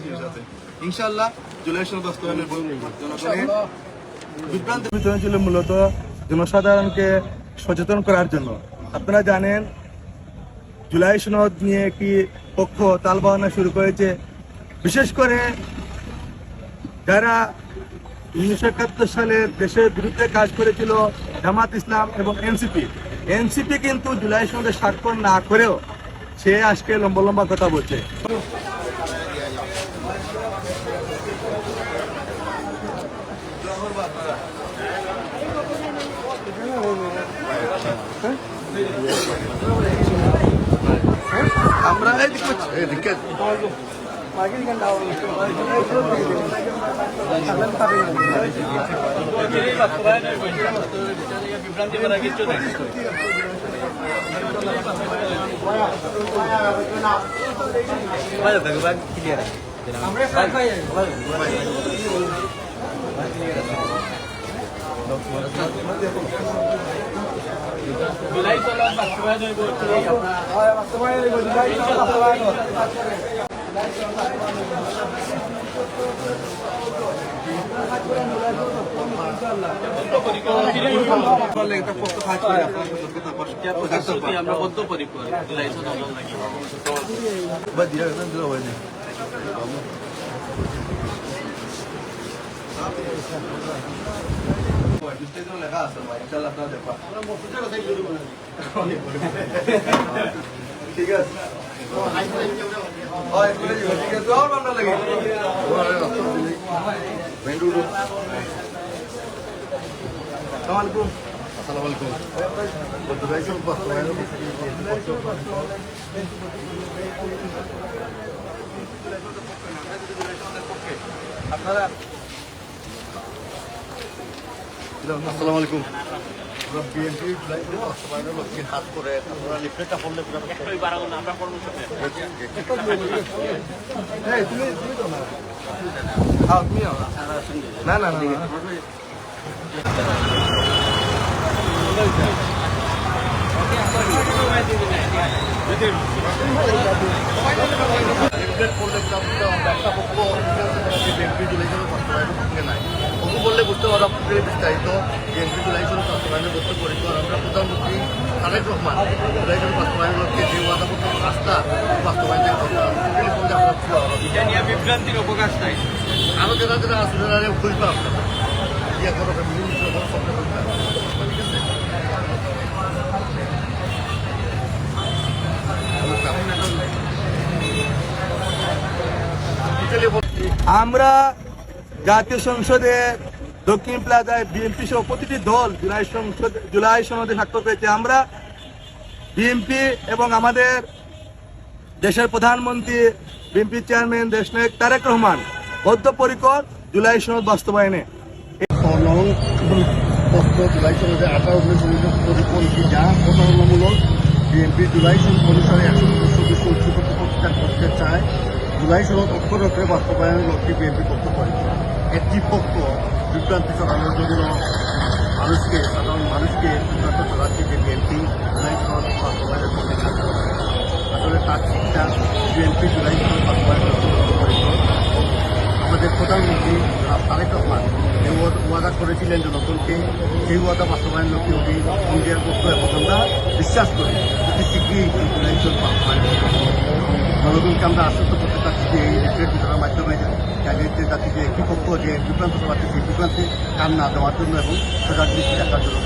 জিনিস আছে। ইনশাআল্লাহ জুলাই সনদ বাস্তবায়নের জনগণের বিভ্রান্ত বিতরণ ছিল মূলত জনসাধারণকে সচেতন করার জন্য। আপনারা জানেন জুলাই সনদ নিয়ে একটি পক্ষ তালবাহানা শুরু করেছে, বিশেষ করে যারা 1971 সালে দেশের বিরুদ্ধে কাজ করেছিল জামাত ইসলাম এবং এনসিপি কিন্তু জুলাই সনদে স্বাক্ষর না করেও সে আজকে লম্বা লম্বা কথা বলছে। আমরা জুলাই সনদ বাস্তবায়ন হইব। আমরা বদ্ধপরিকর জুলাই সনদ লাগি। লেখা আছে ইনশাআল্লাহ আপনারা দেখবা। ঠিক আছে আপনারা আসসালামু আলাইকুম। বিএনপি বাস্তবায়নের লক্ষ্যে হাত করে আপনারা লিফলেটটা পড়লে আমরা কর্মসূচি না না না বললে বুঝতে পারো আপনাদের বিস্তারিত বিএনপি জুলাই সনদ বাস্তবায়নের করতে পরিকর আমরা প্রধানমন্ত্রী তারেক রহমান জুলাই সনদ বাস্তবায়নের লক্ষ্যে যে ওয়াদাপত্র রাস্তা বাস্তবায়নের বিভ্রান্তির অবকাশ নাই। আরো যারা যারা আসলে খুঁজবে আপনারা ইয়ে করো বিভিন্ন আমরা জাতীয় সংসদে দক্ষিণ প্লাজায় বিএনপি সহ প্রতিটি দল জুলাই সনদে স্বাক্ষর করেছে। আমরা বিএনপি এবং আমাদের দেশের প্রধানমন্ত্রী বিএনপি চেয়ারম্যান দেশনায়ক তারেক রহমান বদ্ধপরিকর জুলাই সনদ বাস্তবায়নে। জুলাই সনদে 18 পরিপন্থী যা প্রতারণামূলক। বিএনপি জুলাই সনদ অনুসারে 124 উচ্চকক্ষ প্রতিষ্ঠান করতে চায়। জুলাই সনদ অক্ষরে অক্ষরে বাস্তবায়নের লক্ষ্যে বিএনপি পক্ষ করে একটি পক্ষ বিভ্রান্তি ছড়ানোর জন্য সাধারণ মানুষকে বিভ্রান্ত ছড়াচ্ছে যে বিএনপি জুলাই সনদ বাস্তবায়নের পক্ষে কাজ করে। আসলে তার ঠিকঠাক বিএনপি জুলাই সনদ বাস্তবায়নের আমাদের প্রধানমন্ত্রী তারেক রহমান যে ওয়াদা করেছিলেন জনগণকে, সেই ওয়াদা বাস্তবায়নের লক্ষ্যে উনি ইন্ডিয়ার পক্ষ এবং আমরা বিশ্বাস করি অতি শীঘ্রই জুলাই সনদ বাস্তবায়ন জনগণকে আমরা আশ্বস্ত করতে চাচ্ছি যে এই লিফলেট বিতরণের মাধ্যমে জানিয়ে যাচ্ছি যে একটি পক্ষ যে বিভ্রান্ত ছড়াচ্ছে সেই বিভ্রান্তি কান না দেওয়ার জন্য এবং সজাগ দৃষ্টি রাখার জন্য